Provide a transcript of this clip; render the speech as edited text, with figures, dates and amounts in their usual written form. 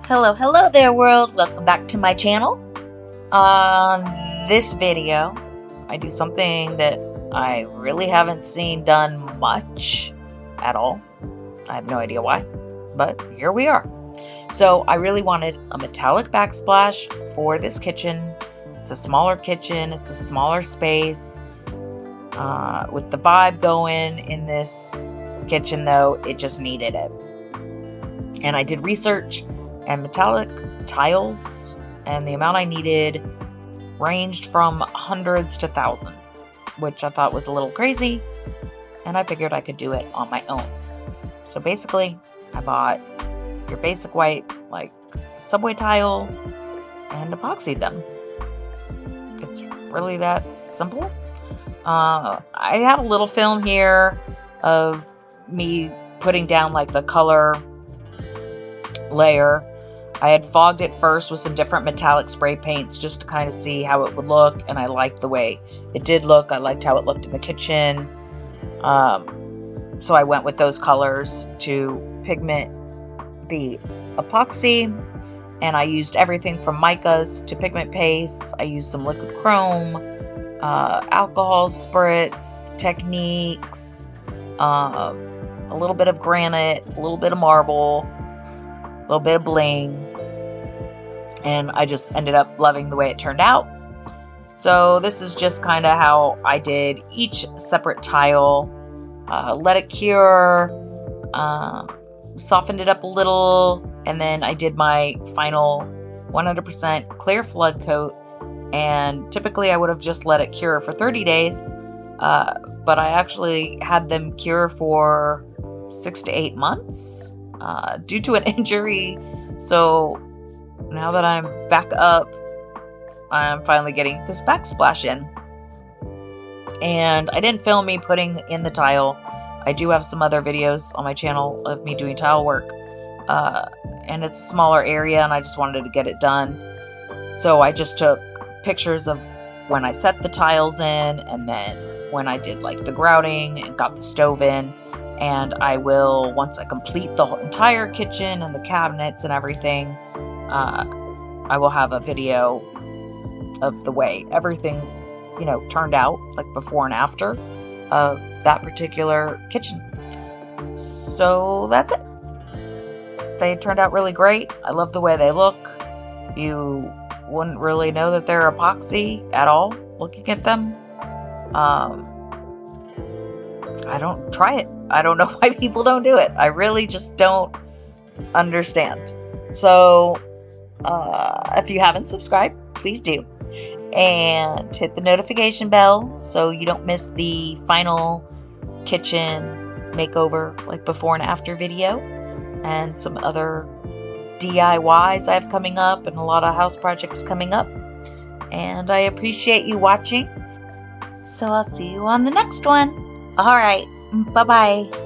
Hello there world, welcome back to my channel. On this video, I do something that I really haven't seen done much at all. I have no idea why, but here we are. So I really wanted a metallic backsplash for this kitchen. It's a smaller kitchen, it's a smaller space. With the vibe going in this kitchen though, it just needed it. And I did research, and metallic tiles and the amount I needed ranged from hundreds to thousands, which I thought was a little crazy, and I figured I could do it on my own. So basically, I bought your basic white, like subway tile, and epoxied them. It's really that simple. I have a little film here of me putting down like the color layer. I had fogged it first with some different metallic spray paints just to kind of see how it would look, and I liked the way it did look. I liked how it looked in the kitchen. So I went with those colors to pigment the epoxy, and I used everything from micas to pigment paste. I used some liquid chrome, alcohol spritz, techniques, a little bit of granite, a little bit of marble, a little bit of bling, and I just ended up loving the way it turned out. So this is just kind of how I did each separate tile. Let it cure, softened it up a little, and then I did my final 100% clear flood coat. And typically I would have just let it cure for 30 days, but I actually had them cure for 6 to 8 months. Due to an injury. So now that I'm back up, I'm finally getting this backsplash in. And I didn't film me putting in the tile. I do have some other videos on my channel of me doing tile work. And it's a smaller area, and I just wanted to get it done. So I just took pictures of when I set the tiles in, and then when I did like the grouting and got the stove in. And I will, once I complete the entire kitchen and the cabinets and everything, I will have a video of the way everything, turned out, like before and after of that particular kitchen. So that's it. They turned out really great. I love the way they look. You wouldn't really know that they're epoxy at all looking at them. I don't try it. I don't know why people don't do it. I really just don't understand. So, if you haven't subscribed, please do. And hit the notification bell so you don't miss the final kitchen makeover, like before and after video. And some other DIYs I have coming up, and a lot of house projects coming up. And I appreciate you watching. So I'll see you on the next one. Alright, bye-bye.